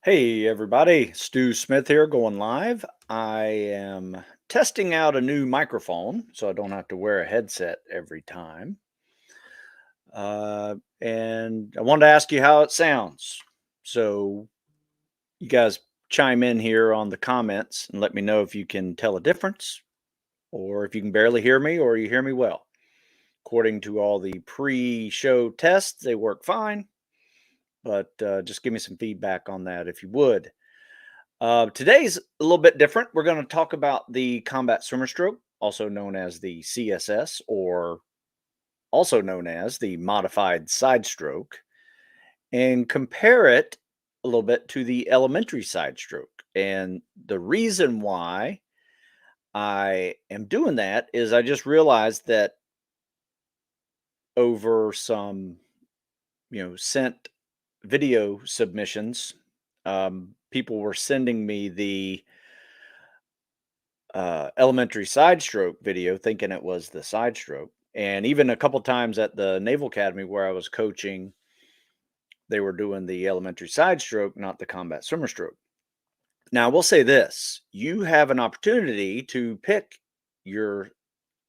Hey everybody, Stu Smith here going live. I am testing out a new microphone so I don't have to wear a headset every time. And I wanted to ask you how it sounds. So you guys chime in here on the comments and let me know if you can tell a difference or if you can barely hear me or you hear me well. According to all the pre-show tests, they work fine, but just give me some feedback on that if you would. Today's a little bit different. We're going to talk about the combat swimmer stroke, also known as the CSS, or also known as the modified side stroke, and compare it a little bit to the elementary side stroke. And the reason why I am doing that is I just realized that over some, sent video submissions, people were sending me the elementary side stroke video thinking it was the side stroke. And even a couple times at the Naval Academy where I was coaching, they were doing the elementary side stroke, not the combat swimmer stroke. Now, I will say this, you have an opportunity to pick your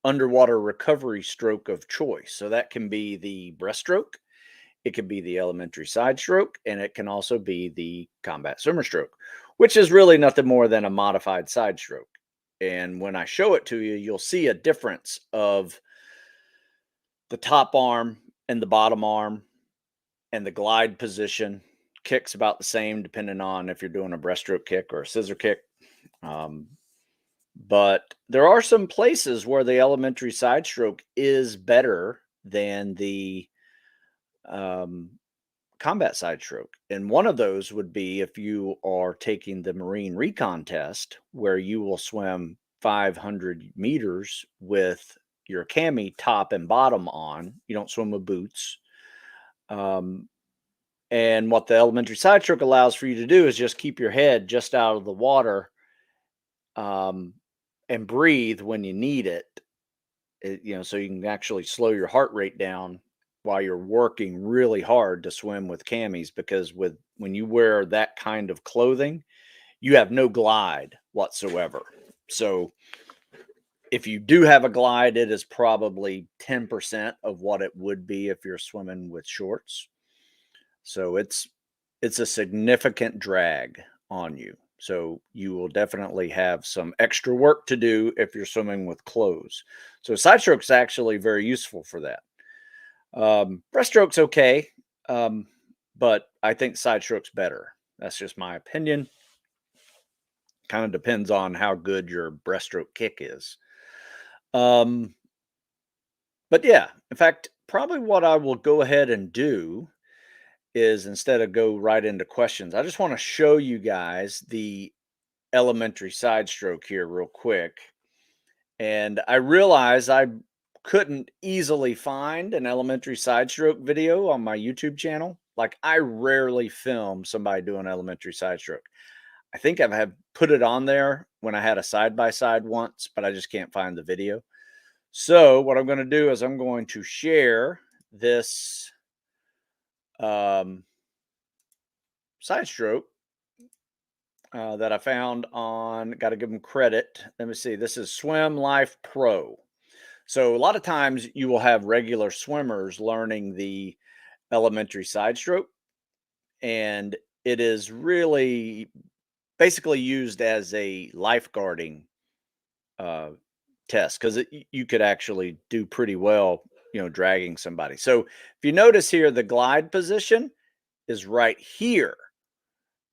underwater recovery stroke of choice. So that can be the breaststroke, it can be the elementary side stroke, and it can also be the combat swimmer stroke, which is really nothing more than a modified side stroke. And when I show it to you, you'll see a difference of the top arm and the bottom arm and the glide position. Kick's about the same depending on if you're doing a breaststroke kick or a scissor kick. Um, but there are some places where the elementary side stroke is better than the um, combat side stroke. And one of those would be if you are taking the Marine Recon test, where you will swim 500 meters with your cami top and bottom on. You don't swim with boots. And what the elementary side stroke allows for you to do is just keep your head just out of the water um, and breathe when you need it. So you can actually slow your heart rate down while you're working really hard to swim with camis, because when you wear that kind of clothing, you have no glide whatsoever. So if you do have a glide, it is probably 10% of what it would be if you're swimming with shorts. So it's a significant drag on you. So you will definitely have some extra work to do if you're swimming with clothes. So side stroke's actually very useful for that. Breaststroke's okay, but I think side stroke's better. That's just my opinion. Kind of depends on how good your breaststroke kick is. But yeah, in fact, probably what I will go ahead and do is, instead of go right into questions, I just want to show you guys the elementary side stroke here real quick. And I realize I couldn't easily find an elementary side stroke video on my YouTube channel. Like, I rarely film somebody doing elementary side stroke. I think I've had put it on there when I had a side by side once, but I just can't find the video. So what I'm going to do is I'm going to share this side stroke that I found on, got to give them credit. Let me see. This is Swim Life Pro. So a lot of times you will have regular swimmers learning the elementary side stroke, and it is really basically used as a lifeguarding test, because you could actually do pretty well, dragging somebody. So if you notice here, the glide position is right here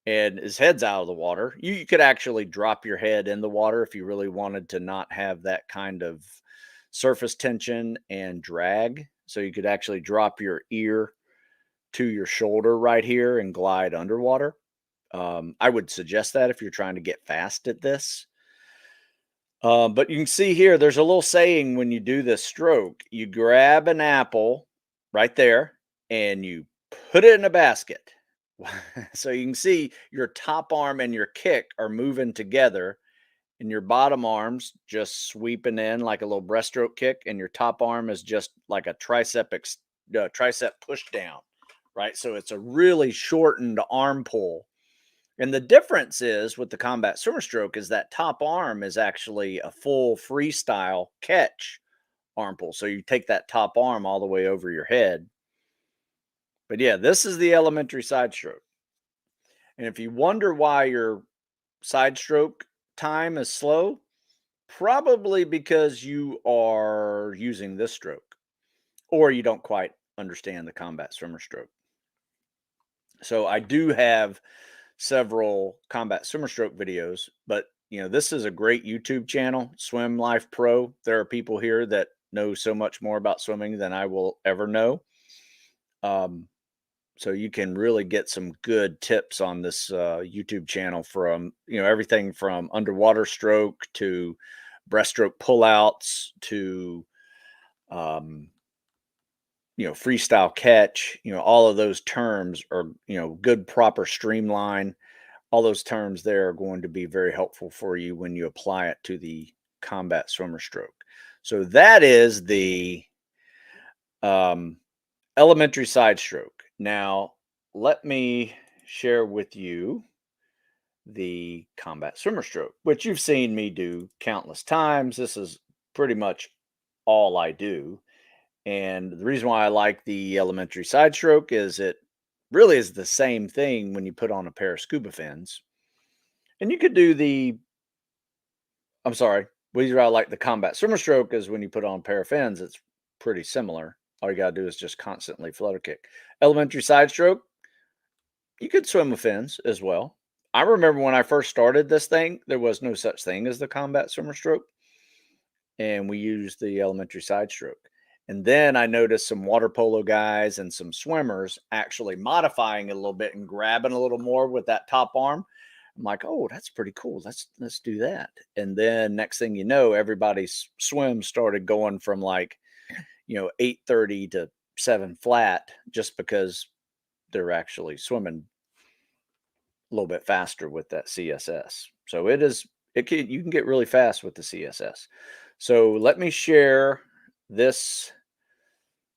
and his head's out of the water. You could actually drop your head in the water if you really wanted to not have that kind of surface tension and drag. So you could actually drop your ear to your shoulder right here and glide underwater. I would suggest that if you're trying to get fast at this. But you can see here, there's a little saying when you do this stroke: you grab an apple right there and you put it in a basket. So you can see your top arm and your kick are moving together, and your bottom arm's just sweeping in like a little breaststroke kick, and your top arm is just like a tricep push down, right? So it's a really shortened arm pull And the difference is with the combat swimmer stroke is that top arm is actually a full freestyle catch arm pull. So you take that top arm all the way over your head. But yeah, this is the elementary side stroke. And if you wonder why your side stroke time is slow, probably because you are using this stroke or you don't quite understand the combat swimmer stroke. So I do have several combat swimmer stroke videos, but this is a great YouTube channel, Swim Life Pro. There are people here that know so much more about swimming than I will ever know. So you can really get some good tips on this YouTube channel from, everything from underwater stroke to breaststroke pullouts to, freestyle catch. All of those terms are, good, proper streamline. All those terms there are going to be very helpful for you when you apply it to the combat swimmer stroke. So that is the elementary side stroke. Now, let me share with you the combat swimmer stroke, which you've seen me do countless times. This is pretty much all I do. And the reason why I like the elementary side stroke is it really is the same thing when you put on a pair of scuba fins. And you could do I'm sorry, reason why I like the combat swimmer stroke is when you put on a pair of fins, it's pretty similar. All you got to do is just constantly flutter kick. Elementary side stroke, you could swim with fins as well. I remember when I first started this thing, there was no such thing as the combat swimmer stroke. And we used the elementary side stroke. And then I noticed some water polo guys and some swimmers actually modifying it a little bit and grabbing a little more with that top arm. I'm like, oh, that's pretty cool. Let's do that. And then next thing you know, everybody's swim started going from like, 8:30 to 7 flat just because they're actually swimming a little bit faster with that CSS. So you can get really fast with the CSS. So let me share this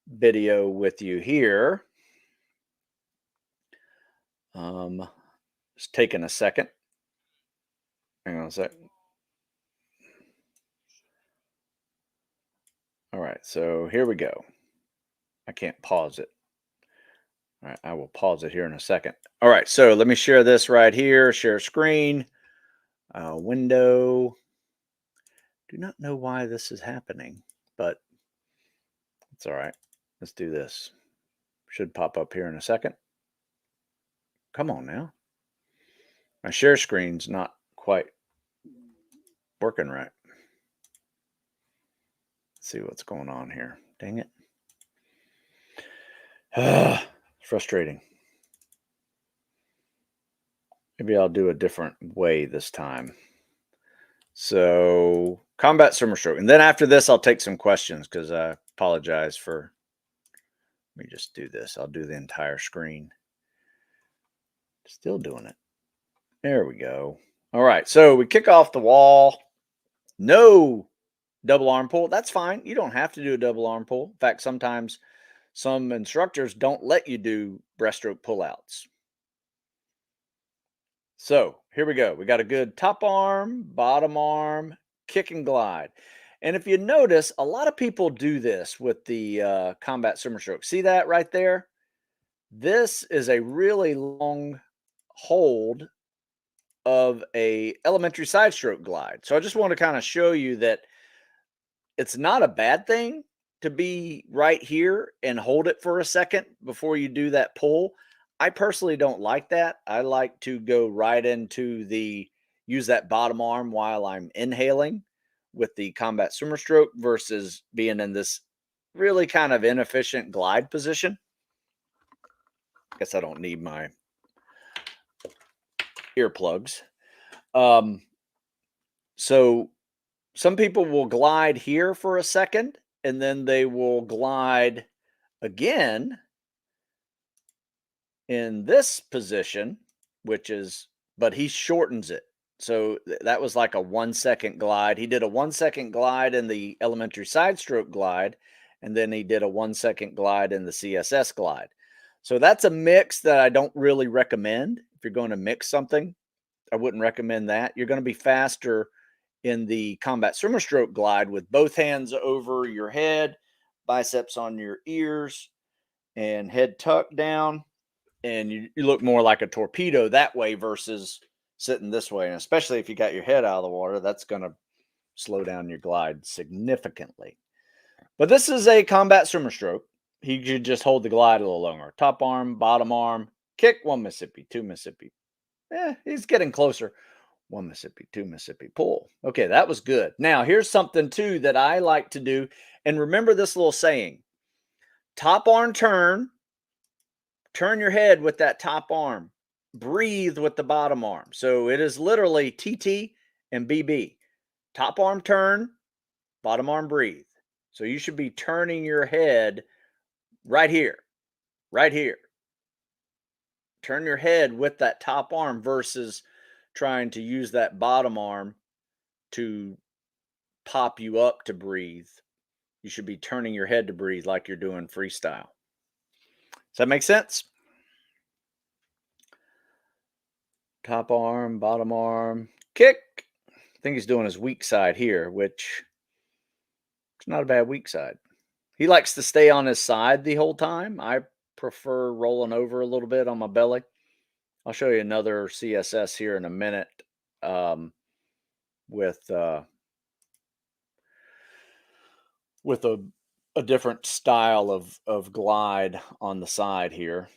video with you here. It's taking a second. Hang on a sec. All right, so here we go. I can't pause it. All right, I will pause it here in a second. All right, so let me share this right here. Share screen, window. Do not know why this is happening, but it's all right. Let's do this. Should pop up here in a second. Come on now. My share screen's not quite working right. Let's see what's going on here. Dang it. Frustrating. Maybe I'll do a different way this time. So, combat swimmer stroke. And then after this, I'll take some questions because I apologize for. Let me just do this. I'll do the entire screen. Still doing it. There we go. All right. So we kick off the wall. No double arm pull. That's fine. You don't have to do a double arm pull. In fact, sometimes some instructors don't let you do breaststroke pullouts. So here we go. We got a good top arm, bottom arm, kick and glide. And if you notice, a lot of people do this with the combat swimmer stroke. See that right there? This is a really long hold of a elementary side stroke glide. So I just want to kind of show you that it's not a bad thing to be right here and hold it for a second before you do that pull. I personally don't like that. I like to go right into use that bottom arm while I'm inhaling with the combat swimmer stroke versus being in this really kind of inefficient glide position. I guess I don't need my earplugs. So some people will glide here for a second and then they will glide again in this position, but he shortens it. So that was like a 1 second glide. He did a 1 second glide in the elementary side stroke glide, and then he did a 1 second glide in the CSS glide. So that's a mix that I don't really recommend. If you're going to mix something, I wouldn't recommend that. You're going to be faster in the combat swimmer stroke glide with both hands over your head, biceps on your ears, and head tucked down. And you look more like a torpedo that way versus sitting this way. And especially if you got your head out of the water, that's going to slow down your glide significantly. But this is a combat swimmer stroke. He should just hold the glide a little longer. Top arm, bottom arm, kick, 1 Mississippi, 2 Mississippi. He's getting closer. 1 Mississippi, 2 Mississippi, pull. Okay, that was good. Now, here's something too that I like to do. And remember this little saying. Top arm turn. Turn your head with that top arm. Breathe with the bottom arm. So it is literally TT and BB. Top arm turn, bottom arm breathe. So you should be turning your head right here, right here. Turn your head with that top arm versus trying to use that bottom arm to pop you up to breathe. You should be turning your head to breathe like you're doing freestyle. Does that make sense? Top arm, bottom arm, kick. I think he's doing his weak side here, which is not a bad weak side. He likes to stay on his side the whole time. I prefer rolling over a little bit on my belly. I'll show you another CSS here in a minute with a different style of glide on the side here.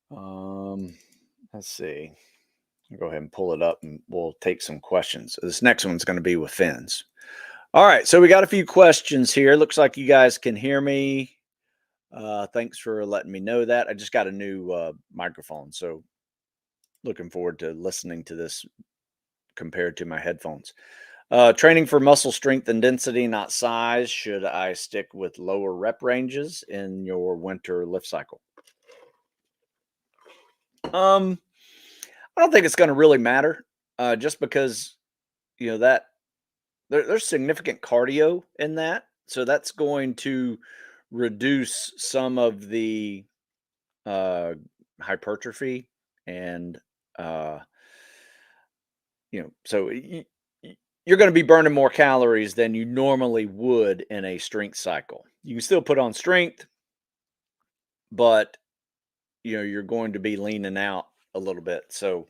Let's see. I'll go ahead and pull it up and we'll take some questions. This next one's going to be with fins. All right, so we got a few questions here. Looks like you guys can hear me. Thanks for letting me know that. I just got a new microphone, so looking forward to listening to this compared to my headphones. Training for muscle strength and density, not size. Should I stick with lower rep ranges in your winter lift cycle? I don't think it's going to really matter, just because, that there's significant cardio in that. So that's going to reduce some of the hypertrophy and, so you're going to be burning more calories than you normally would in a strength cycle. You can still put on strength, but, you're going to be leaning out a little bit. So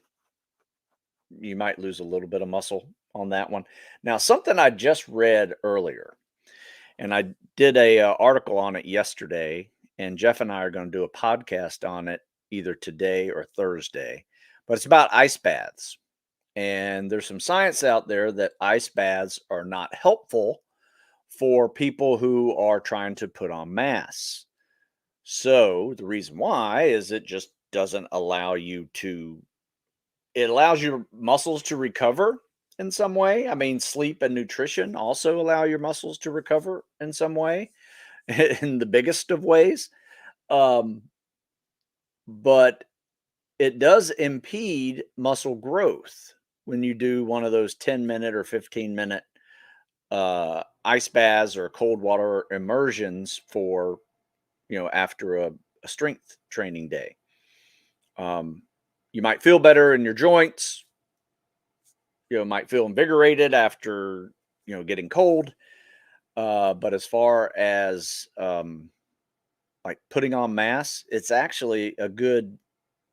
you might lose a little bit of muscle on that one. Now, something I just read earlier, and I did a article on it yesterday, and Jeff and I are going to do a podcast on it either today or Thursday, but it's about ice baths. And there's some science out there that ice baths are not helpful for people who are trying to put on mass. So the reason why is it just doesn't allow you to, it allows your muscles to recover in some way. I mean, sleep and nutrition also allow your muscles to recover in some way, in the biggest of ways. But it does impede muscle growth when you do one of those 10-minute or 15-minute ice baths or cold water immersions for, after a strength training day. You might feel better in your joints. Might feel invigorated after, getting cold. But as far as like putting on mass, it's actually a good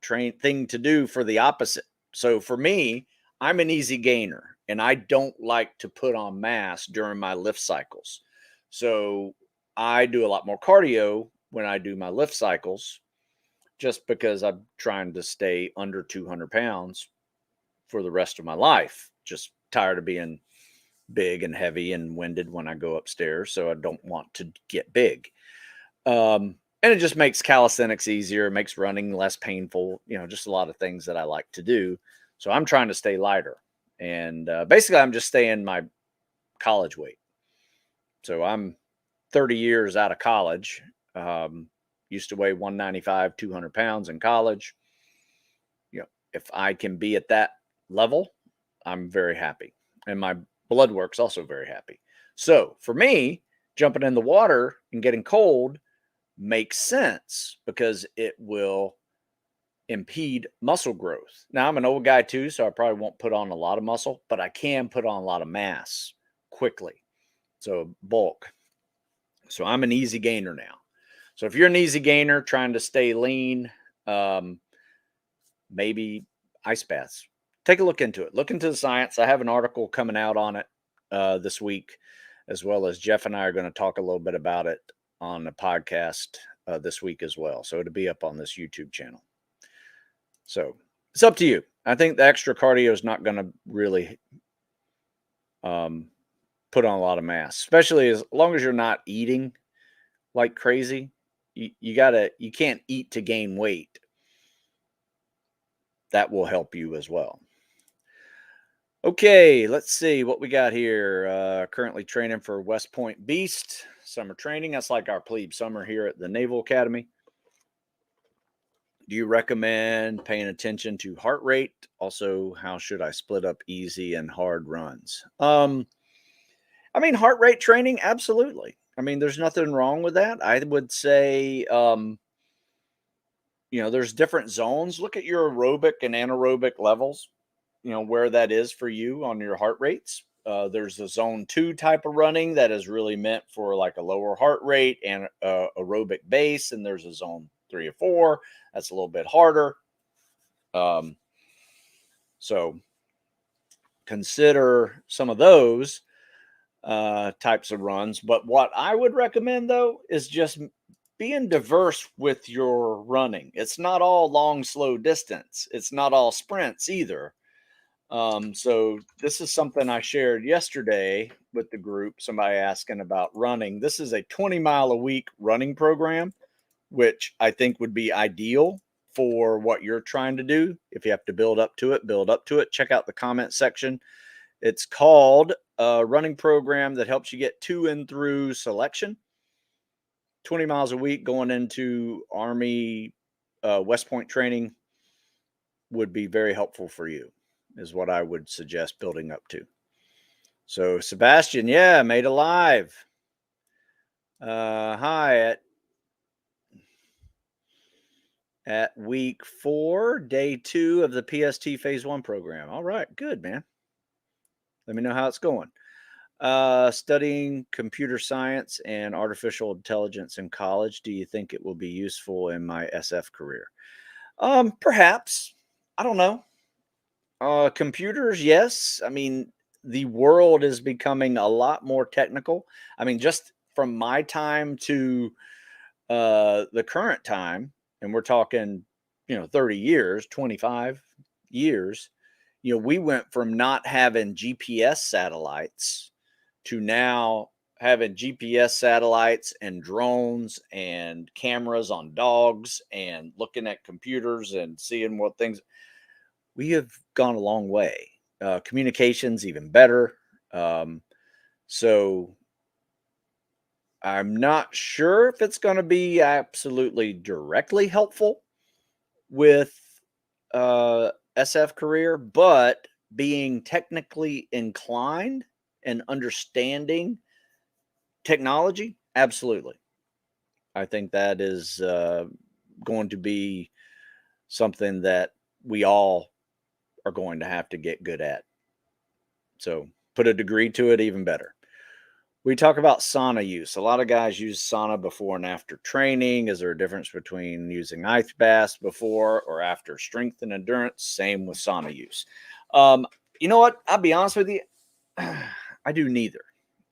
thing to do for the opposite. So for me, I'm an easy gainer and I don't like to put on mass during my lift cycles. So I do a lot more cardio when I do my lift cycles, just because I'm trying to stay under 200 pounds for the rest of my life. Just tired of being big and heavy and winded when I go upstairs. So I don't want to get big. And it just makes calisthenics easier. It makes running less painful, just a lot of things that I like to do. So I'm trying to stay lighter. And basically, I'm just staying my college weight. So I'm 30 years out of college. Used to weigh 195, 200 pounds in college. If I can be at that level, I'm very happy. And my blood work's also very happy. So for me, jumping in the water and getting cold makes sense because it will impede muscle growth. Now, I'm an old guy too, so I probably won't put on a lot of muscle, but I can put on a lot of mass quickly. So bulk. So I'm an easy gainer now. So if you're an easy gainer trying to stay lean, maybe ice baths. Take a look into it. Look into the science. I have an article coming out on it this week, as well as Jeff and I are going to talk a little bit about it on the podcast this week as well. So it'll be up on this YouTube channel. So it's up to you. I think the extra cardio is not going to really put on a lot of mass, especially as long as you're not eating like crazy. You can't eat to gain weight. That will help you as well. Okay, let's see what we got here. Currently training for West Point Beast summer training. That's like our plebe summer here at the Naval Academy. Do you recommend paying attention to heart rate? Also, how should I split up easy and hard runs? I mean, heart rate training, absolutely. I mean, there's nothing wrong with that. I would say, there's different zones. Look at your aerobic and anaerobic levels, where that is for you on your heart rates. There's a zone 2 type of running that is really meant for like a lower heart rate and aerobic base. And there's a zone 3 or 4 that's a little bit harder. So consider some of those types of runs. But what I would recommend, though, is just being diverse with your running. It's not all long, slow distance. It's not all sprints either. So this is something I shared yesterday with the group, somebody asking about running. This is a 20-mile a week running program, which I think would be ideal for what you're trying to do. If you have to build up to it. Check out the comment section. It's called a running program that helps you get to and through selection. 20 miles a week going into Army West Point training would be very helpful for you, is what I would suggest building up to. So Sebastian, yeah, made a live. Hi, at week 4, day 2 of the PST phase 1 program. All right, good, man. Let me know how it's going. Studying computer science and artificial intelligence in college. Do you think it will be useful in my SF career? Perhaps. I don't know. Computers, yes. I mean, the world is becoming a lot more technical. I mean, just from my time to the current time, and we're talking, 30 years, 25 years, we went from not having GPS satellites to now having GPS satellites and drones and cameras on dogs and looking at computers and seeing what things. We have gone a long way. Communications even better. So I'm not sure if it's going to be absolutely directly helpful with SF career, but being technically inclined and understanding technology, absolutely. I think that is going to be something that we all are going to have to get good at. So put a degree to it, even better. We talk about sauna use. A lot of guys use sauna before and after training. Is there a difference between using ice baths before or after strength and endurance? Same with sauna use. You know what? I'll be honest with you. I do neither.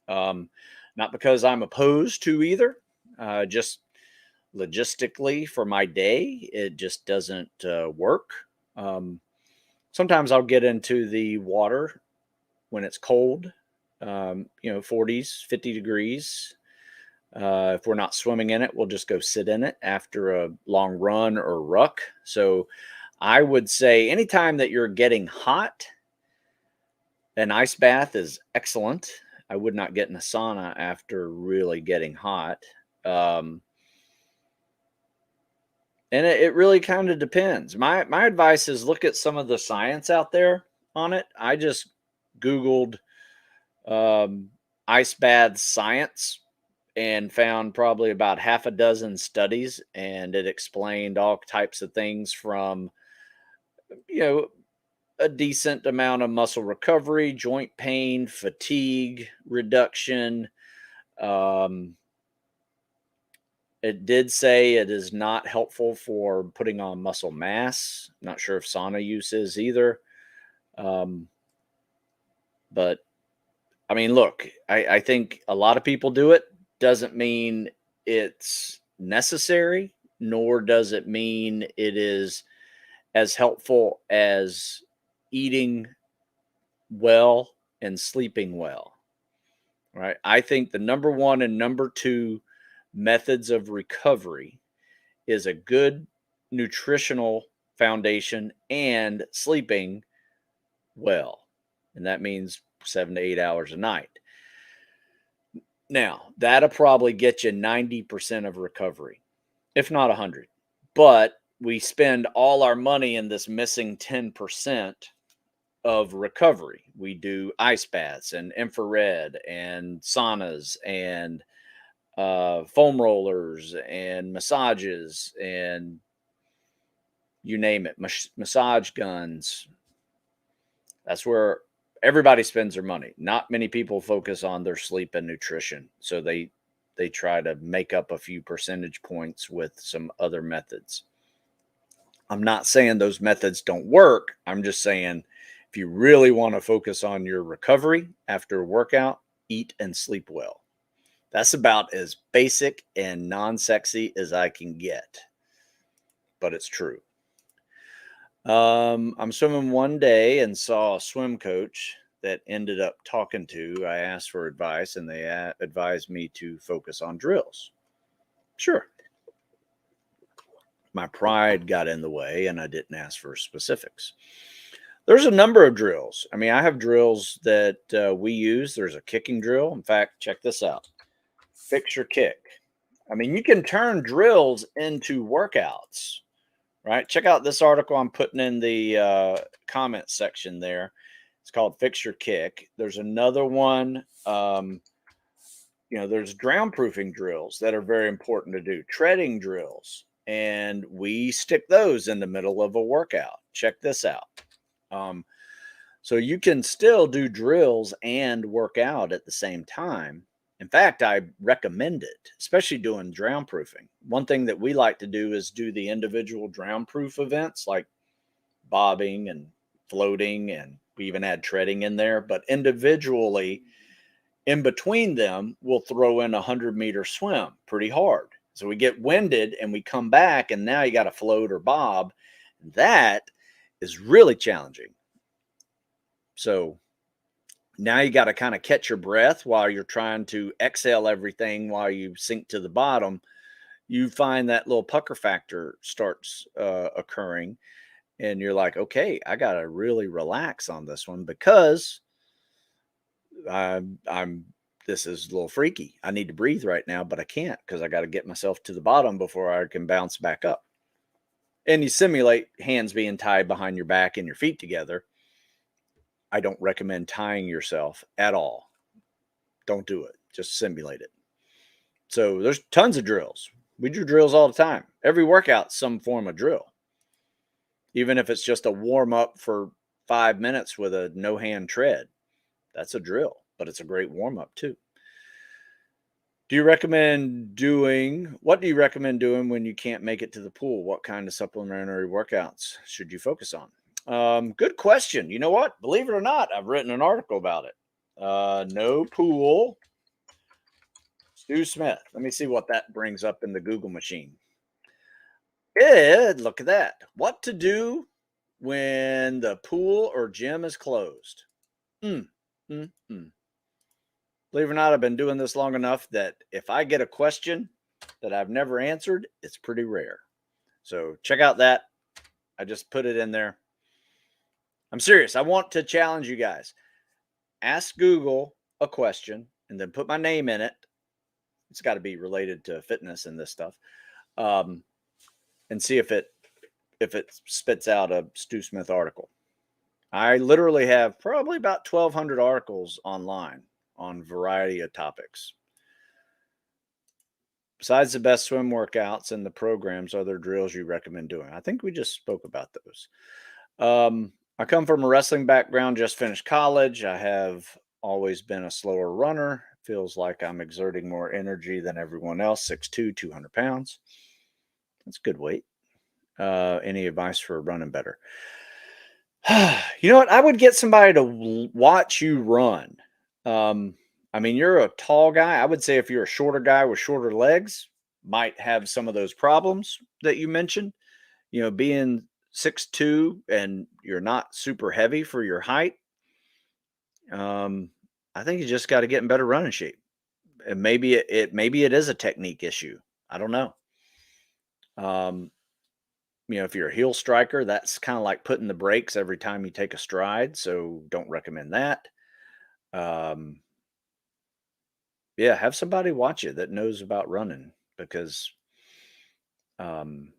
Not because I'm opposed to either. Just logistically for my day, it just doesn't work. Sometimes I'll get into the water when it's cold. 40s, 50 degrees. If we're not swimming in it, we'll just go sit in it after a long run or ruck. So I would say anytime that you're getting hot, an ice bath is excellent. I would not get in a sauna after really getting hot. And it really kind of depends. My advice is look at some of the science out there on it. I just Googled ice bath science, and found probably about half a dozen studies, and it explained all types of things from, you know, a decent amount of muscle recovery, joint pain, fatigue reduction. Um, it did say it is not helpful for putting on muscle mass. Not sure if sauna use is either. Um, but I mean, look, I think a lot of people do it. Doesn't mean it's necessary, nor does it mean it is as helpful as eating well and sleeping well. Right? I think the number one and number two methods of recovery is a good nutritional foundation and sleeping well. And that means 7 to 8 hours a night. Now, that'll probably get you 90% of recovery, if not 100. But we spend all our money in this missing 10% of recovery. We do ice baths and infrared and saunas and foam rollers and massages and you name it, massage guns. That's where everybody spends their money. Not many people focus on their sleep and nutrition, so they try to make up a few percentage points with some other methods. I'm not saying those methods don't work. I'm just saying if you really want to focus on your recovery after a workout, eat and sleep well. That's about as basic and non-sexy as I can get, but it's true. I'm swimming one day and saw a swim coach that ended up talking to. I asked for advice, and they advised me to focus on drills. Sure. My pride got in the way, and I didn't ask for specifics. There's a number of drills. I mean, I have drills that we use. There's a kicking drill. In fact, check this out. Fix your kick. I mean, you can turn drills into workouts. Right? Check out this article I'm putting in the comment section there. It's called Fix Your Kick. There's another one. There's drown proofing drills that are very important to do, treading drills. And we stick those in the middle of a workout. Check this out. So you can still do drills and work out at the same time. In fact, I recommend it, especially doing drown proofing. One thing that we like to do is do the individual drown proof events like bobbing and floating, and we even add treading in there. But individually, in between them, we'll throw in a 100-meter swim pretty hard. So we get winded and we come back, and now you got to float or bob. That is really challenging. So now you got to kind of catch your breath while you're trying to exhale everything while you sink to the bottom. You find that little pucker factor starts occurring, and you're like, okay, I got to really relax on this one because this is a little freaky. I need to breathe right now, but I can't because I got to get myself to the bottom before I can bounce back up. And you simulate hands being tied behind your back and your feet together. I don't recommend tying yourself at all. Don't do it. Just simulate it. So there's tons of drills. We do drills all the time. Every workout's some form of drill. Even if it's just a warm up for 5 minutes with a no hand tread, that's a drill, but it's a great warm up too. What do you recommend doing when you can't make it to the pool? What kind of supplementary workouts should you focus on? Good question. You know what? Believe it or not, I've written an article about it. No pool. Stu Smith. Let me see what that brings up in the Google machine. Look at that. What to do when the pool or gym is closed. Believe it or not, I've been doing this long enough that if I get a question that I've never answered, it's pretty rare. So check out that. I just put it in there. I'm serious. I want to challenge you guys. Ask Google a question and then put my name in it. It's got to be related to fitness and this stuff. And see if it spits out a Stu Smith article. I literally have probably about 1,200 articles online on a variety of topics. Besides the best swim workouts and the programs, are there drills you recommend doing? I think we just spoke about those. I come from a wrestling background, just finished college. I have always been a slower runner. Feels like I'm exerting more energy than everyone else. 6'2", 200 pounds. That's good weight. Any advice for running better? You know what? I would get somebody to watch you run. I mean, you're a tall guy. I would say if you're a shorter guy with shorter legs, might have some of those problems that you mentioned. You know, being 6'2" and you're not super heavy for your height. I think you just got to get in better running shape. And maybe it is a technique issue. I don't know. You know, if you're a heel striker, that's kind of like putting the brakes every time you take a stride. So don't recommend that. Um, yeah, have somebody watch you that knows about running because um,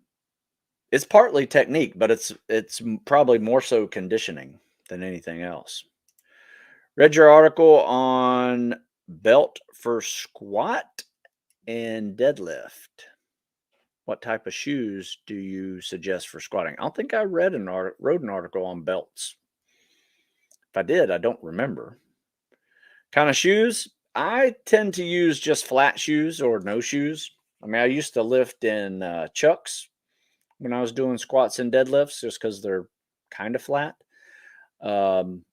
it's partly technique, but it's probably more so conditioning than anything else. Read your article on belt for squat and deadlift. What type of shoes do you suggest for squatting? I don't think I wrote an article on belts. If I did, I don't remember. Kind of shoes, I tend to use just flat shoes or no shoes. I mean, I used to lift in Chucks when I was doing squats and deadlifts just because they're kind of flat. Um,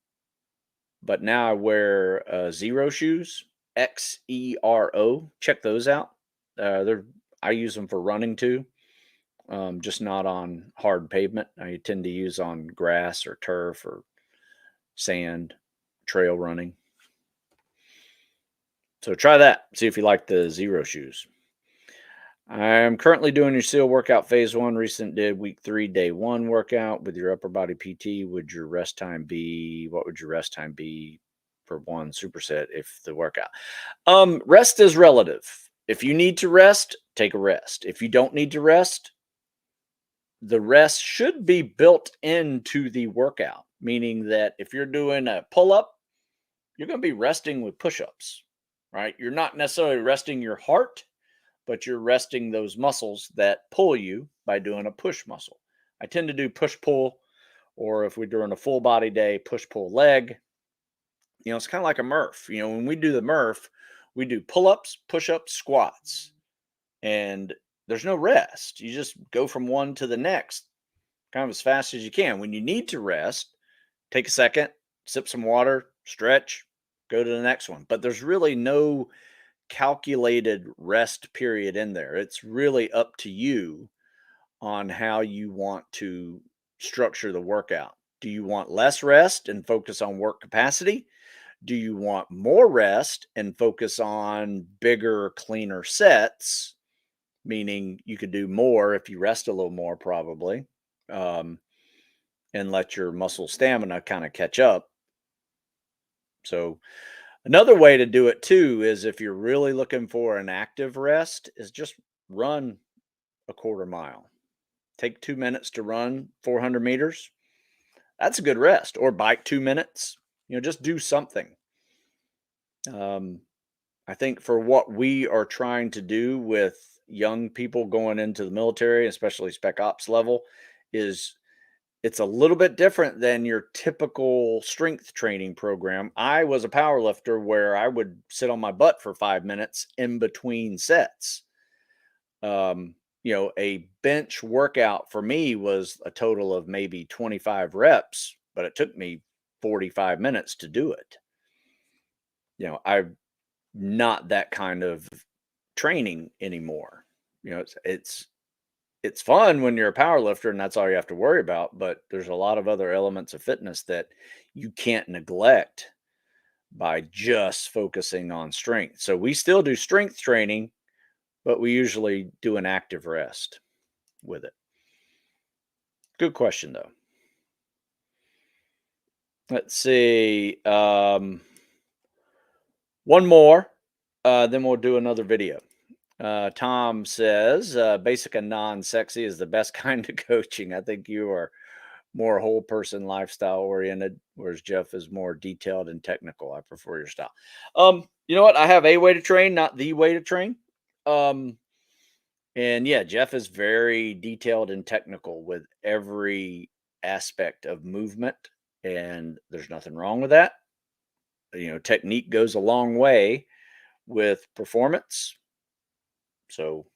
but now I wear Zero shoes, Xero. Check those out. I use them for running too, just not on hard pavement. I tend to use on grass or turf or sand, trail running. So try that. See if you like the Zero shoes. I'm currently doing your SEAL workout phase 1. Recent did week 3, day 1 workout with your upper body PT. What would your rest time be for one superset if the workout? Rest is relative. If you need to rest, take a rest. If you don't need to rest, the rest should be built into the workout, meaning that if you're doing a pull-up, you're going to be resting with push-ups, right? You're not necessarily resting your heart, but you're resting those muscles that pull you by doing a push muscle. I tend to do push-pull, or if we're doing a full body day, push-pull leg. You know, it's kind of like a Murph. You know, when we do the Murph, we do pull-ups, push-ups, squats, and there's no rest. You just go from one to the next kind of as fast as you can. When you need to rest, take a second, sip some water, stretch, go to the next one. But there's really no calculated rest period in there. It's really up to you on how you want to structure the workout. Do you want less rest and focus on work capacity? Do you want more rest and focus on bigger, cleaner sets? Meaning you could do more if you rest a little more, probably, and let your muscle stamina kind of catch up. So, another way to do it too is if you're really looking for an active rest, is just run a quarter mile. Take 2 minutes to run 400 meters. That's a good rest. Or bike 2 minutes. You know, just do something. I think for what we are trying to do with young people going into the military, especially spec ops level, is it's a little bit different than your typical strength training program. I was a power lifter where I would sit on my butt for 5 minutes in between sets. You know, a bench workout for me was a total of maybe 25 reps, but it took me 45 minutes to do it. You know, I'm not that kind of training anymore. You know, it's fun when you're a power lifter and that's all you have to worry about, but there's a lot of other elements of fitness that you can't neglect by just focusing on strength. So we still do strength training, but we usually do an active rest with it. Good question though. Let's see. One more, then we'll do another video. Tom says, basic and non-sexy is the best kind of coaching. I think you are more whole person lifestyle oriented, whereas Jeff is more detailed and technical. I prefer your style. You know what? I have a way to train, not the way to train. And yeah, Jeff is very detailed and technical with every aspect of movement, and there's nothing wrong with that. Technique goes a long way with performance. So,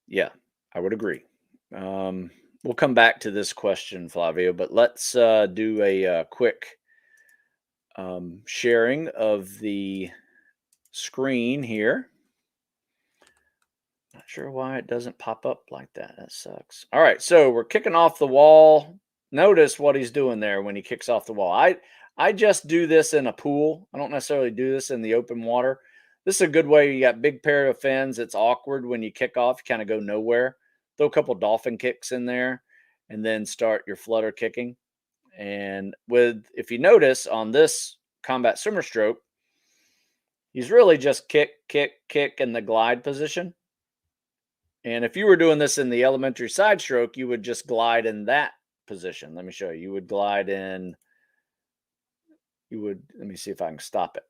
yeah, I would agree. We'll come back to this question, Flavio, but let's do a quick sharing of the screen here. Not sure why it doesn't pop up like that. That sucks. All right, so we're kicking off the wall. Notice what he's doing there when he kicks off the wall. I just do this in a pool. I don't necessarily do this in the open water. This is a good way. You got big pair of fins. It's awkward when you kick off. You kind of go nowhere. Throw a couple dolphin kicks in there, and then start your flutter kicking. And if you notice on this combat swimmer stroke, he's really just kick, kick, kick in the glide position. And if you were doing this in the elementary side stroke, you would just glide in that position. Let me show you. You would glide in, let me see if I can stop it.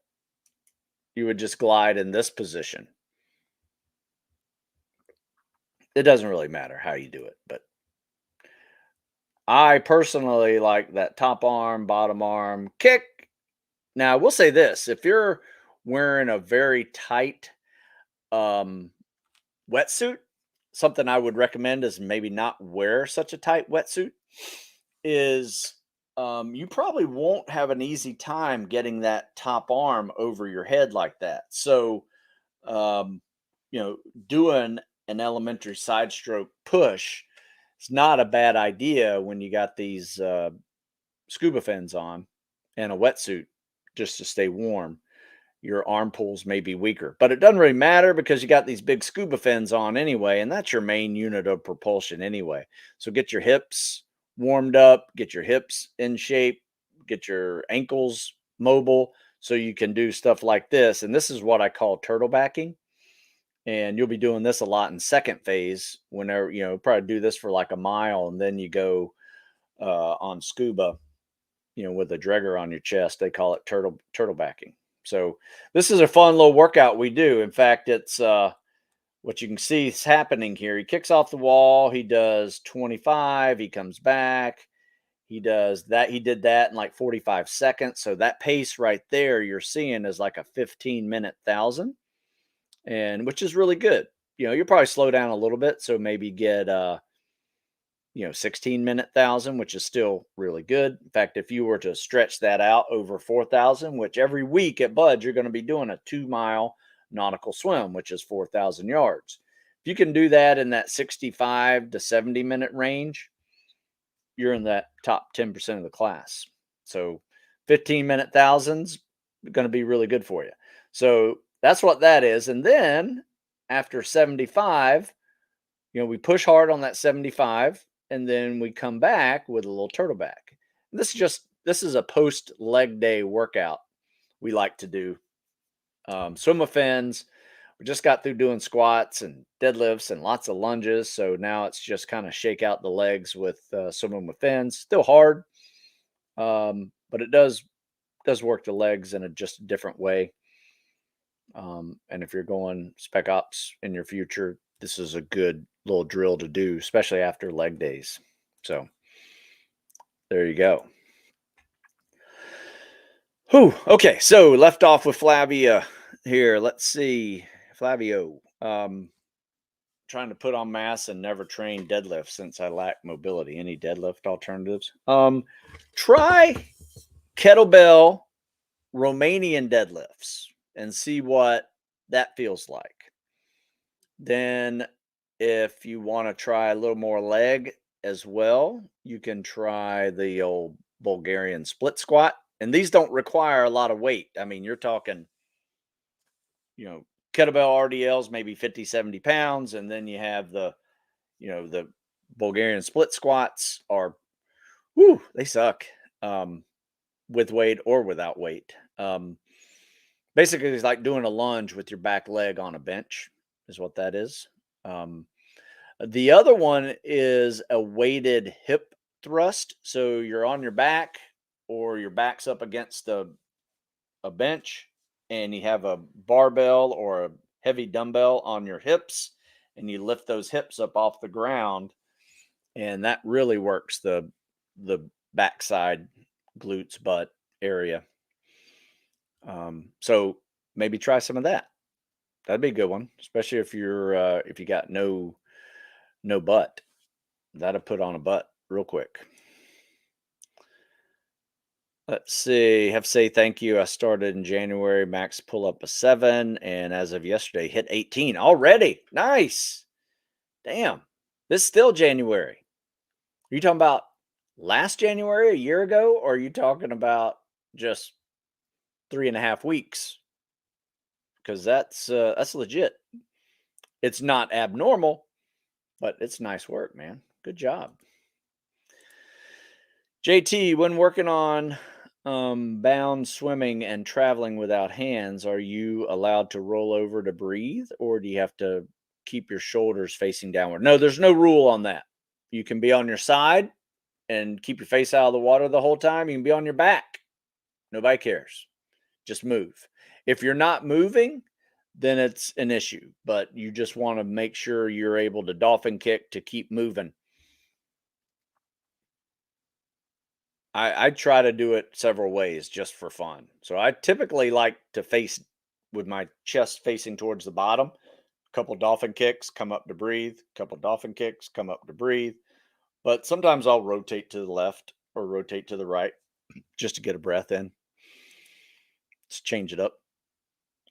You would just glide in this position. It doesn't really matter how you do it, but I personally like that top arm, bottom arm, kick. Now, we'll say this. If you're wearing a very tight wetsuit, something I would recommend is maybe not wear such a tight wetsuit. You probably won't have an easy time getting that top arm over your head like that. So, um, doing an elementary side stroke push is not a bad idea when you got these scuba fins on and a wetsuit just to stay warm. Your arm pulls may be weaker, but it doesn't really matter because you got these big scuba fins on anyway, and that's your main unit of propulsion anyway. So get your hips warmed up, get your hips in shape, get your ankles mobile so you can do stuff like this. And this is what I call turtle backing. And you'll be doing this a lot in second phase whenever, probably do this for like a mile and then you go on scuba, with a dregger on your chest. They call it turtle backing. So this is a fun little workout we do. In fact, it's what you can see is happening here. He kicks off the wall. He does 25. He comes back. He does that. He did that in like 45 seconds. So that pace right there you're seeing is like a 15-minute 1,000, and which is really good. You'll probably slow down a little bit. So maybe get 16-minute 1,000, which is still really good. In fact, if you were to stretch that out over 4,000, which every week at Bud's, you're going to be doing a 2-mile nautical swim, which is 4,000 yards. If you can do that in that 65 to 70-minute range, you're in that top 10% of the class. So 15-minute 1,000s going to be really good for you. So that's what that is. And then after 75, we push hard on that 75, and then we come back with a little turtle back. This is a post leg day workout we like to do. Swim with fins. We just got through doing squats and deadlifts and lots of lunges. So now it's just kind of shake out the legs with swimming with fins. Still hard, but it does work the legs in a just different way. And if you're going spec ops in your future, this is a good little drill to do, especially after leg days. So there you go. Whew. Okay, so left off with Flavia here. Let's see. Flavio. Trying to put on mass and never train deadlift since I lack mobility. Any deadlift alternatives? Try kettlebell Romanian deadlifts and see what that feels like. Then if you want to try a little more leg as well, you can try the old Bulgarian split squat. And these don't require a lot of weight. I mean, you're talking, kettlebell RDLs, maybe 50, 70 pounds. And then you have the Bulgarian split squats they suck with weight or without weight. Basically, it's like doing a lunge with your back leg on a bench is what that is. The other one is a weighted hip thrust. So you're on your back or your back's up against a bench and you have a barbell or a heavy dumbbell on your hips and you lift those hips up off the ground, and that really works the backside, glutes, butt area. So maybe try some of that. That'd be a good one, especially if you got no butt. That'll put on a butt real quick. Let's see. Have to say thank you. I started in January. Max pull up a 7, and as of yesterday, hit 18 already. Nice. Damn. This is still January. Are you talking about last January, a year ago, or are you talking about just 3.5 weeks? Because that's legit. It's not abnormal, but it's nice work, man. Good job. JT, when working on bound swimming and traveling without hands, are you allowed to roll over to breathe, or do you have to keep your shoulders facing downward? No, there's no rule on that. You can be on your side and keep your face out of the water the whole time. You can be on your back. Nobody cares. Just move. If you're not moving, then it's an issue, but you just want to make sure you're able to dolphin kick to keep moving. I try to do it several ways just for fun. So I typically like to face with my chest facing towards the bottom. A couple dolphin kicks, come up to breathe. A couple dolphin kicks, come up to breathe. But sometimes I'll rotate to the left or rotate to the right just to get a breath in. Just change it up.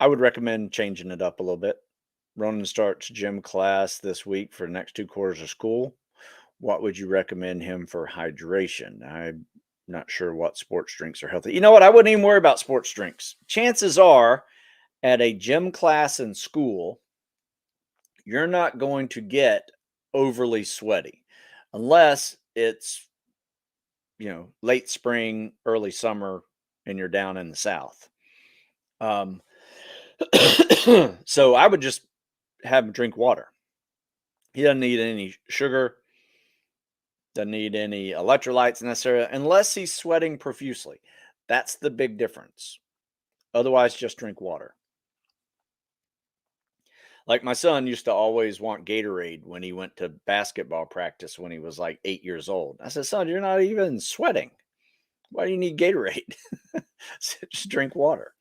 I would recommend changing it up a little bit. Ronan starts gym class this week for the next 2 quarters of school. What would you recommend him for hydration? I'm not sure what sports drinks are healthy. You know what? I wouldn't even worry about sports drinks. Chances are at a gym class in school, you're not going to get overly sweaty unless it's, late spring, early summer, and you're down in the South. So I would just have him drink water. He doesn't need any sugar, doesn't need any electrolytes necessarily, unless he's sweating profusely. That's the big difference. Otherwise, just drink water. Like my son used to always want Gatorade when he went to basketball practice when he was like 8 years old. I said, son, you're not even sweating. Why do you need Gatorade? Just drink water.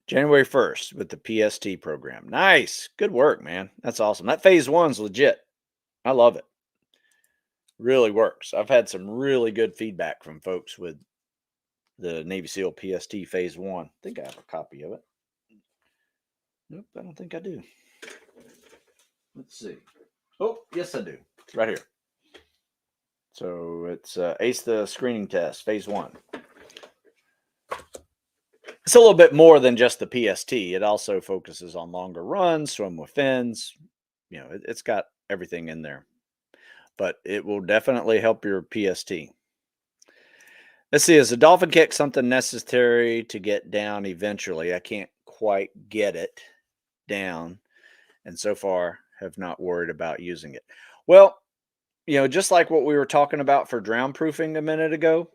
January 1st with the PST program. Nice. Good work, man. That's awesome. That phase 1's legit. I love it. Really works. I've had some really good feedback from folks with the Navy SEAL PST phase 1. I think I have a copy of it. Nope, I don't think I do. Let's see. Oh, yes, I do. It's right here. So it's Ace the Screening Test, phase 1. It's a little bit more than just the PST. It also focuses on longer runs, swim with fins. It's got everything in there. But it will definitely help your PST. Let's see, is a dolphin kick something necessary to get down eventually? I can't quite get it down, and so far have not worried about using it. Well, just like what we were talking about for drown proofing a minute ago,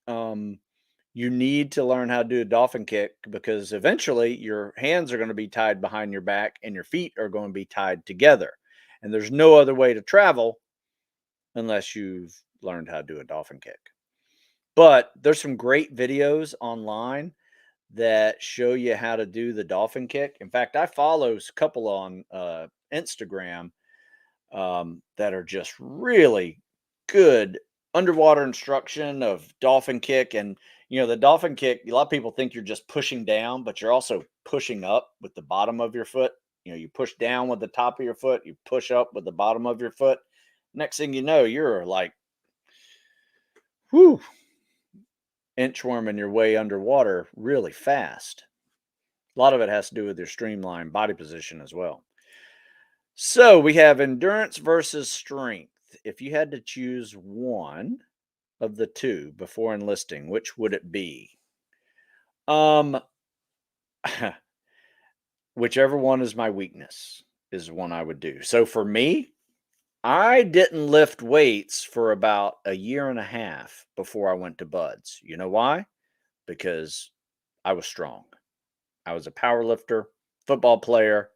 you need to learn how to do a dolphin kick because eventually your hands are going to be tied behind your back and your feet are going to be tied together. And there's no other way to travel unless you've learned how to do a dolphin kick. But there's some great videos online that show you how to do the dolphin kick. In fact, I follow a couple on Instagram that are just really good underwater instruction of dolphin kick. And the dolphin kick, a lot of people think you're just pushing down, but you're also pushing up with the bottom of your foot. You push down with the top of your foot, you push up with the bottom of your foot. Next thing you know, you're like, inchworming your way underwater really fast. A lot of it has to do with your streamlined body position as well. So we have endurance versus strength. If you had to choose one of the two before enlisting, which would it be? Whichever one is my weakness is one I would do. So for me, I didn't lift weights for about 1.5 years before I went to Buds. You know why? Because I was strong. I was a power lifter. football player,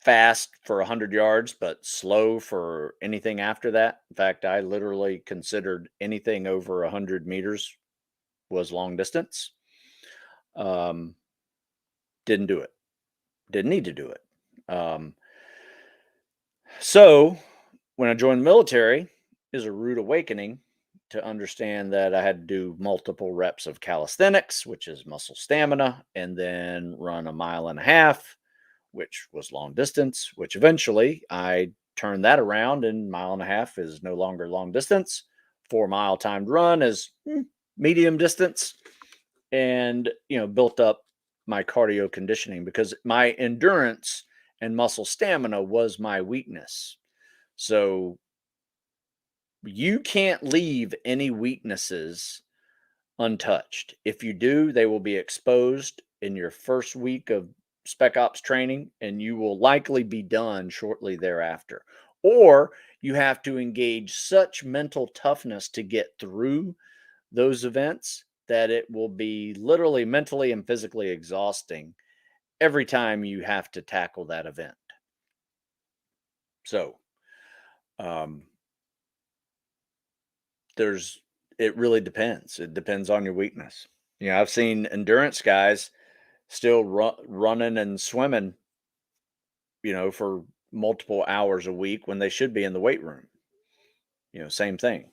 fast for 100 yards, but slow for anything after that. In fact, I literally considered anything over 100 meters was long distance. Um, didn't do it. Didn't need to do it. So when I joined the military, is a rude awakening to understand that I had to do multiple reps of calisthenics, which is muscle stamina, and then run a mile and a half, which was long distance, which eventually I turned that around, and mile and a half is no longer long distance. 4 mile timed run is medium distance, and built up my cardio conditioning because my endurance and muscle stamina was my weakness. So you can't leave any weaknesses untouched. If you do, they will be exposed in your first week of spec ops training, and you will likely be done shortly thereafter. Or you have to engage such mental toughness to get through those events that it will be literally mentally and physically exhausting every time you have to tackle that event. So, um, it really depends. It depends on your weakness. I've seen endurance guys still running and swimming, for multiple hours a week when they should be in the weight room. Same thing.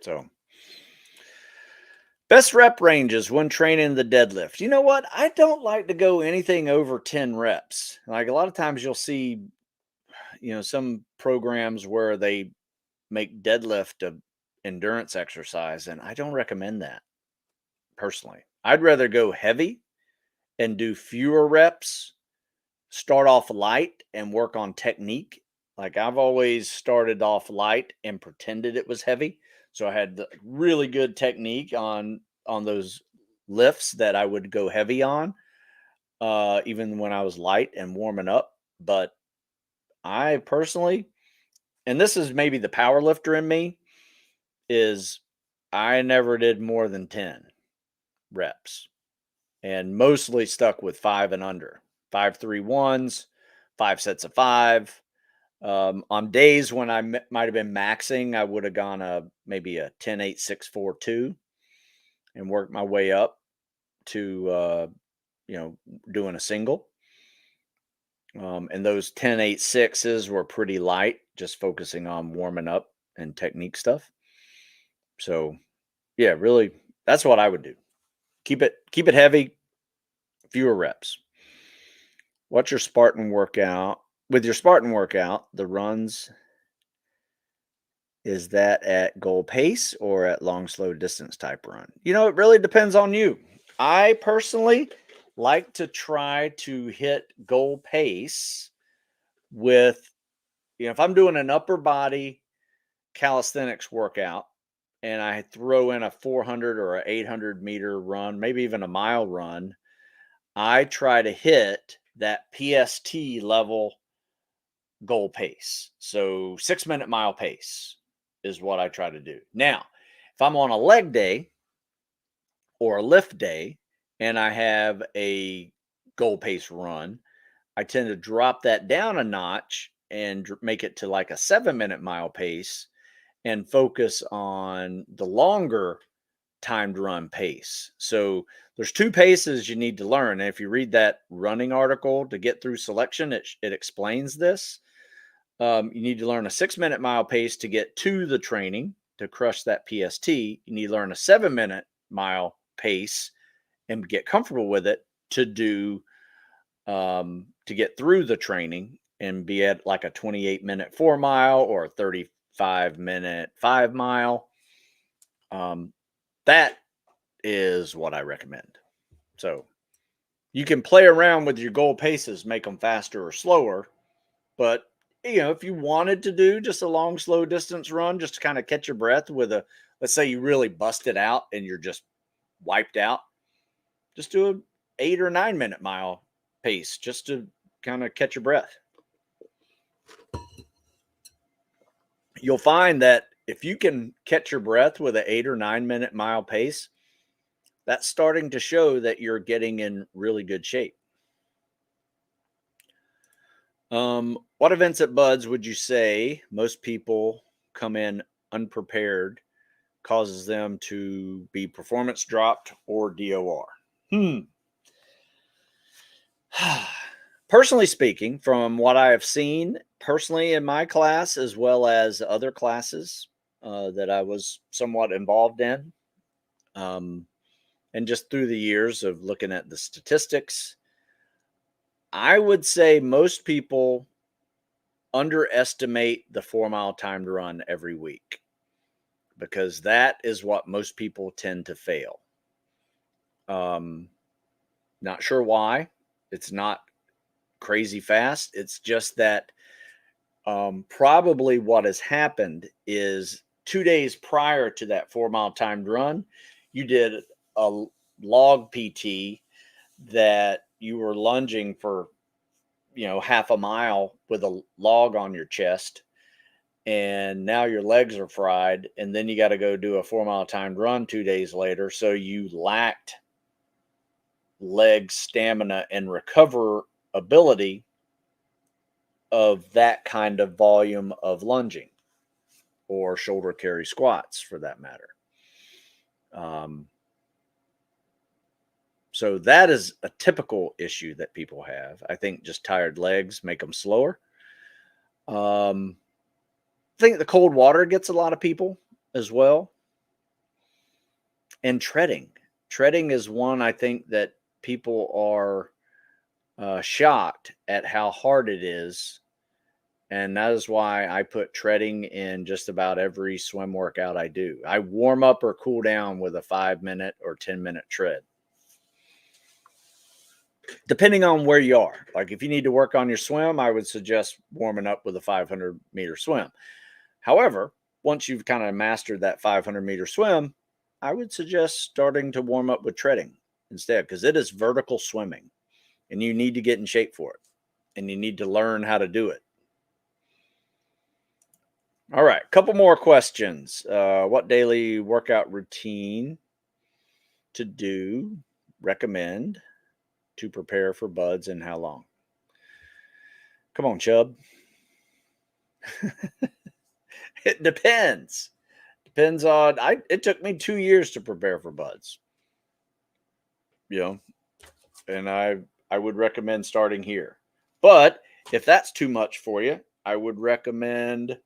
So, best rep ranges when training the deadlift. You know what? I don't like to go anything over 10 reps. Like a lot of times you'll see, some programs where they make deadlift a endurance exercise, and I don't recommend that personally. I'd rather go heavy and do fewer reps, start off light and work on technique. Like I've always started off light and pretended it was heavy. So I had the really good technique on those lifts that I would go heavy on, even when I was light and warming up. But I personally, and this is maybe the power lifter in me, is I never did more than 10 reps and mostly stuck with 5 and under. 5-3-1s, 5 sets of 5. On days when I might have been maxing, I would have gone maybe a 10-8-6-4-2 and worked my way up to doing a single. And those 10-8-6s were pretty light, just focusing on warming up and technique stuff. So yeah, really, that's what I would do. Keep it heavy, fewer reps. What's your Spartan workout? With your Spartan workout, the runs, is that at goal pace or at long, slow distance type run? It really depends on you. I personally like to try to hit goal pace with, if I'm doing an upper body calisthenics workout and I throw in a 400 or an 800 meter run, maybe even a mile run, I try to hit that PST level goal pace. So 6-minute mile pace is what I try to do. Now, if I'm on a leg day or a lift day and I have a goal pace run, I tend to drop that down a notch and make it to like a 7-minute mile pace and focus on the longer timed run pace. So there's 2 paces you need to learn. And if you read that running article to get through selection, it explains this. You need to learn a 6-minute mile pace to get to the training to crush that PST. You need to learn a 7-minute mile pace and get comfortable with it to do to get through the training and be at like a 28-minute 4 mile or a 35-minute 5 mile. That is what I recommend. So you can play around with your goal paces, make them faster or slower. But, if you wanted to do just a long, slow distance run, just to kind of catch your breath with let's say you really busted out and you're just wiped out, just do an 8 or 9-minute mile pace just to kind of catch your breath. You'll find that if you can catch your breath with an 8 or 9-minute mile pace, that's starting to show that you're getting in really good shape. What events at Buds would you say most people come in unprepared, causes them to be performance dropped or DOR? Personally speaking, from what I have seen personally in my class, as well as other classes that I was somewhat involved in, and just through the years of looking at the statistics, I would say most people underestimate the 4-mile timed run every week, because that is what most people tend to fail. Not sure why. It's not crazy fast. It's just that probably what has happened is 2 days prior to that 4-mile timed run, you did a log PT that you were lunging for, half a mile with a log on your chest, and now your legs are fried, and then you got to go do a 4-mile timed run 2 days later. So you lacked leg stamina and recoverability of that kind of volume of lunging, or shoulder carry squats for that matter. So that is a typical issue that people have. I think just tired legs make them slower. I think the cold water gets a lot of people as well. And treading. Treading is one I think that people are shocked at how hard it is. And that is why I put treading in just about every swim workout I do. I warm up or cool down with a 5-minute or 10-minute tread, depending on where you are. Like if you need to work on your swim, I would suggest warming up with a 500-meter swim. However, once you've kind of mastered that 500-meter swim, I would suggest starting to warm up with treading instead, because it is vertical swimming and you need to get in shape for it and you need to learn how to do it. All right, a couple more questions. What daily workout routine to do recommend to prepare for Buds, and how long? Come on, Chubb. It depends. Depends on. It took me 2 years to prepare for Buds. And I would recommend starting here. But if that's too much for you, I would recommend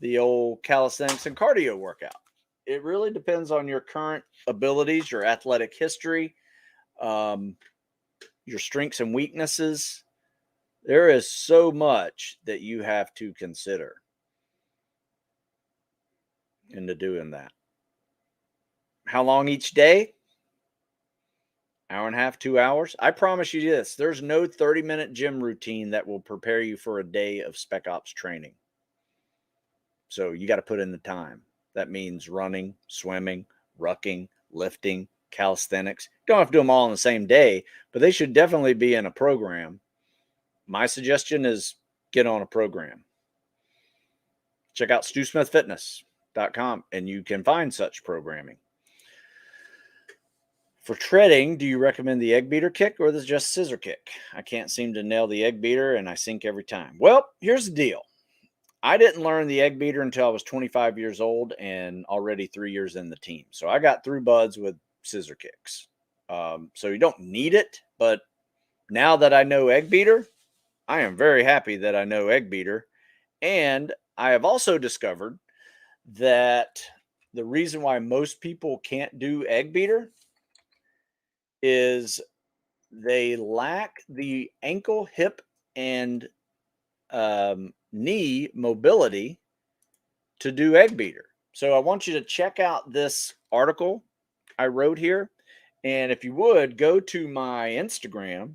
the old calisthenics and cardio workout. It really depends on your current abilities, your athletic history, your strengths and weaknesses. There is so much that you have to consider into doing that. How long each day? Hour and a half, 2 hours. I promise you this, there's no 30-minute gym routine that will prepare you for a day of Spec Ops training. So you got to put in the time. That means running, swimming, rucking, lifting, calisthenics. You don't have to do them all on the same day, but they should definitely be in a program. My suggestion is get on a program. Check out StuSmithFitness.com and you can find such programming. For treading, do you recommend the egg beater kick or just scissor kick? I can't seem to nail the egg beater and I sink every time. Well, here's the deal. I didn't learn the egg beater until I was 25 years old and already 3 years in the team. So I got through Buds with scissor kicks. So you don't need it, but now that I know egg beater, I am very happy that I know egg beater. And I have also discovered that the reason why most people can't do egg beater is they lack the ankle, hip, and knee mobility to do egg beater. So I want you to check out this article I wrote here. And if you would, go to my Instagram,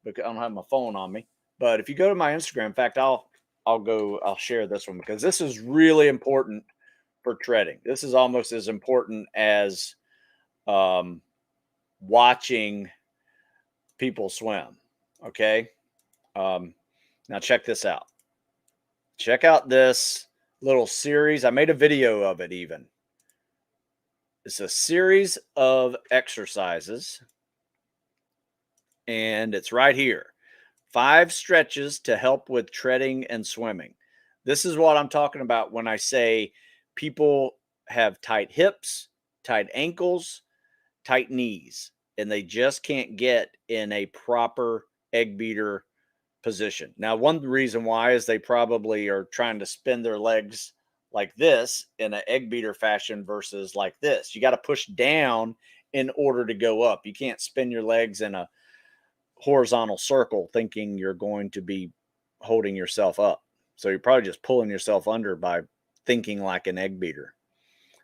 because I don't have my phone on me. But if you go to my Instagram, in fact, I'll share this one because this is really important for treading. This is almost as important as watching people swim. Okay. Now check this out. Check out this little series. I made a video of it even. It's a series of exercises, and it's right here 5 stretches to help with treading and swimming. This is what I'm talking about when I say people have tight hips, tight ankles, tight knees, and they just can't get in a proper egg beater position. Now, one reason why is they probably are trying to spin their legs like this in an egg beater fashion versus like this. You got to push down in order to go up. You can't spin your legs in a horizontal circle thinking you're going to be holding yourself up. So you're probably just pulling yourself under by thinking like an egg beater.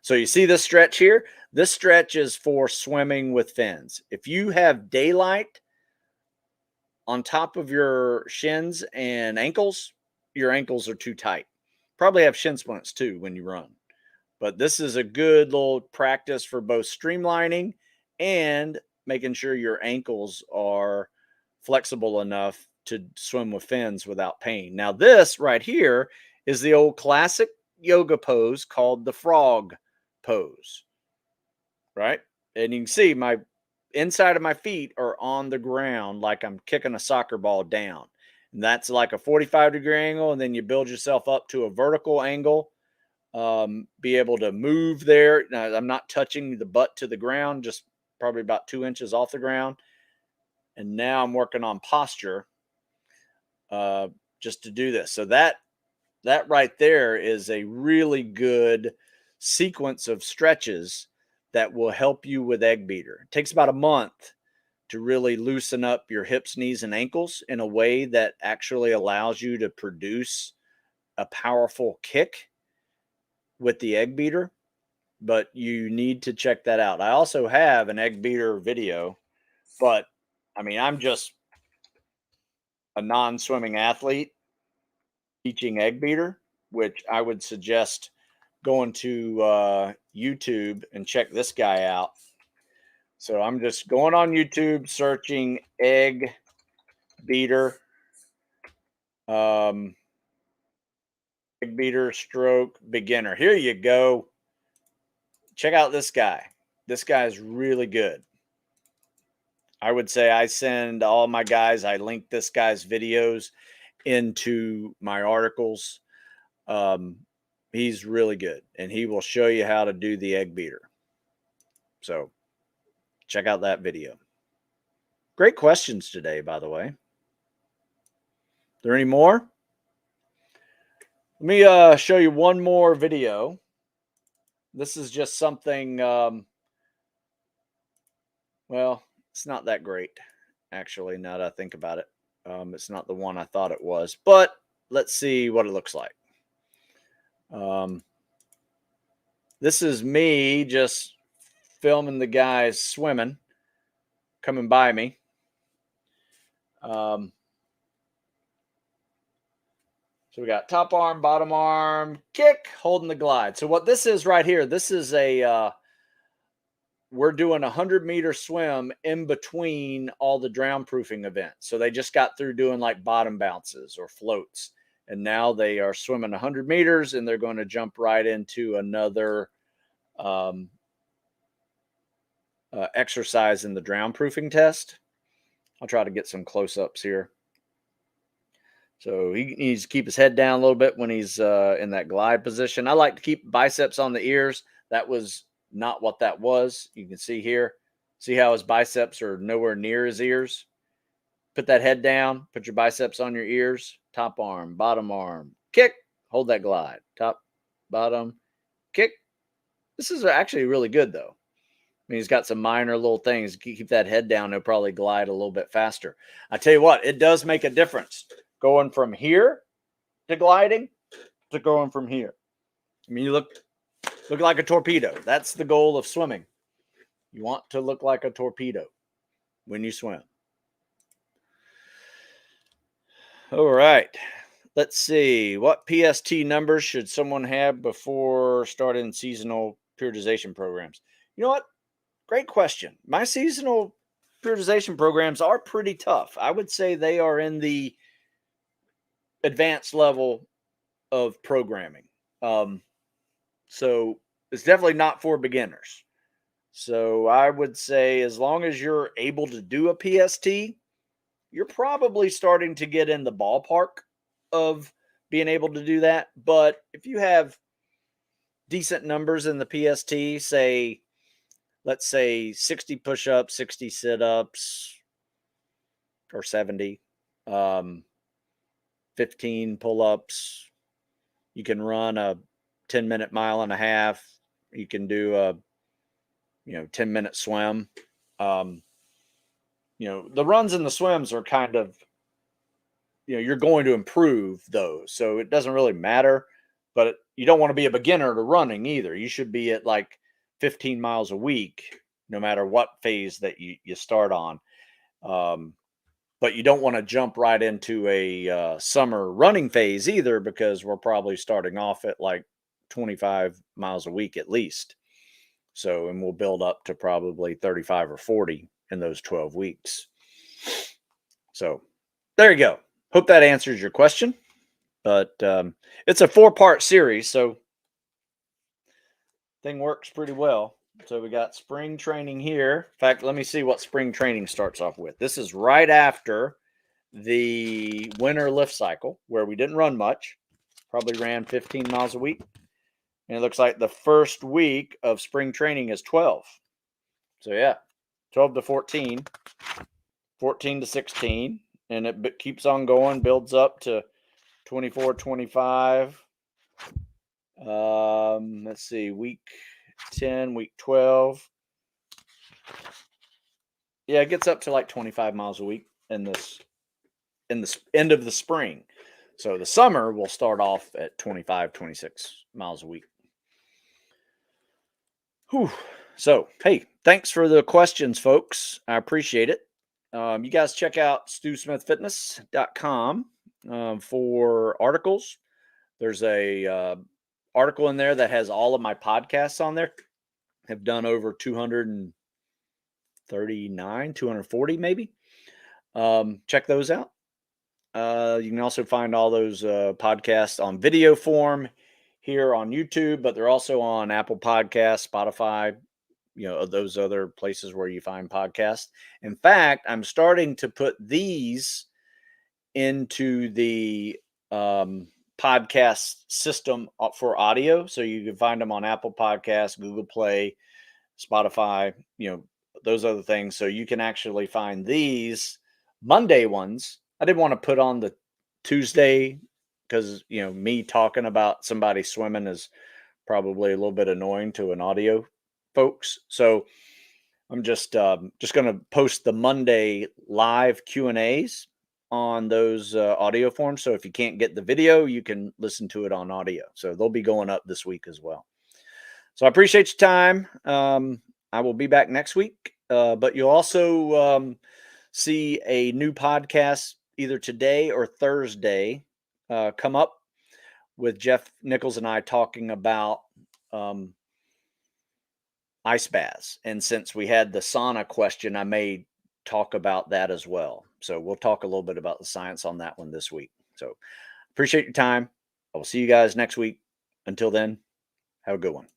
So you see this stretch here? This stretch is for swimming with fins. If you have daylight on top of your shins and ankles, your ankles are too tight. Probably have shin splints too when you run. But this is a good little practice for both streamlining and making sure your ankles are flexible enough to swim with fins without pain. Now, this right here is the old classic yoga pose called the frog pose, right? And you can see my inside of my feet are on the ground like I'm kicking a soccer ball down. And that's like a 45-degree angle. And then you build yourself up to a vertical angle. Be able to move there. Now, I'm not touching the butt to the ground, just probably about 2 inches off the ground. And now I'm working on posture just to do this. So that right there is a really good sequence of stretches that will help you with egg beater. It takes about a month to really loosen up your hips, knees, and ankles in a way that actually allows you to produce a powerful kick with the egg beater. But you need to check that out. I also have an egg beater video, but I mean, I'm just a non-swimming athlete teaching egg beater, which I would suggest going to YouTube and check this guy out. So I'm just going on YouTube, searching egg beater, egg beater stroke beginner. Here you go. Check out this guy. This guy is really good. I would say I send all my guys, I link this guy's videos into my articles. He's really good, and he will show you how to do the egg beater. So check out that video. Great questions today, by the way. Are there any more? Let me show you one more video. This is just something, well, it's not that great, actually, now that I think about it. It's not the one I thought it was, but let's see what it looks like. This is me just filming the guys swimming, coming by me. So we got top arm, bottom arm, kick, holding the glide. So what this is right here, this is a, we're doing a 100-meter swim in between all the drown proofing events. So they just got through doing like bottom bounces or floats. And now they are swimming 100 meters and they're going to jump right into another exercise in the drown proofing test. I'll try to get some close-ups here. So he needs to keep his head down a little bit when he's in that glide position. I like to keep biceps on the ears. That was not what that was. You can see here. See how his biceps are nowhere near his ears? Put that head down. Put your biceps on your ears. Top arm, bottom arm, kick. Hold that glide. Top, bottom, kick. This is actually really good, though. I mean, he's got some minor little things. Keep that head down. He'll probably glide a little bit faster. I tell you what, it does make a difference going from here to gliding to going from here. I mean, you look like a torpedo. That's the goal of swimming. You want to look like a torpedo when you swim. All right. Let's see. What PST numbers should someone have before starting seasonal periodization programs? You know what? Great question. My seasonal periodization programs are pretty tough. I would say they are in the advanced level of programming. So it's definitely not for beginners. So I would say as long as you're able to do a PST, you're probably starting to get in the ballpark of being able to do that. But if you have decent numbers in the PST, say, let's say 60 push-ups, 60 sit-ups, or 70, 15 pull-ups, you can run a 10-minute mile and a half, you can do a 10-minute swim. The runs and the swims are kind of, you're going to improve those. So it doesn't really matter, but you don't want to be a beginner to running either. You should be at like 15 miles a week, no matter what phase that you start on. But you don't want to jump right into a summer running phase either, because we're probably starting off at like 25 miles a week at least. So, and we'll build up to probably 35 or 40 in those 12 weeks. So there you go. Hope that answers your question. But it's a 4-part series, so thing works pretty well. So we got spring training here. In fact, let me see what spring training starts off with. This is right after the winter lift cycle, where we didn't run much. Probably ran 15 miles a week. And it looks like the first week of spring training is 12. So yeah, 12 to 14, 14 to 16. And it keeps on going, builds up to 24, 25. Let's see, week 10, week 12. Yeah, it gets up to like 25 miles a week in the end of the spring. So the summer will start off at 25, 26 miles a week. Whew. So, hey, thanks for the questions, folks. I appreciate it. You guys check out stewsmithfitness.com for articles. There's a article in there that has all of my podcasts on there. Have done over 239, 240 maybe. Check those out. You can also find all those podcasts on video form here on YouTube, but they're also on Apple Podcasts, Spotify, those other places where you find podcasts. In fact, I'm starting to put these into the podcast system for audio. So you can find them on Apple Podcasts, Google Play, Spotify, those other things. So you can actually find these Monday ones. I didn't want to put on the Tuesday because, me talking about somebody swimming is probably a little bit annoying to an audio folks. So I'm just going to post the Monday live Q&As on those audio forms. So if you can't get the video, you can listen to it on audio. So they'll be going up this week as well. So I appreciate your time. I will be back next week, but you'll also see a new podcast either today or Thursday come up with Jeff Nichols and I talking about ice baths. And since we had the sauna question, I may talk about that as well. So we'll talk a little bit about the science on that one this week. So appreciate your time. I will see you guys next week. Until then, have a good one.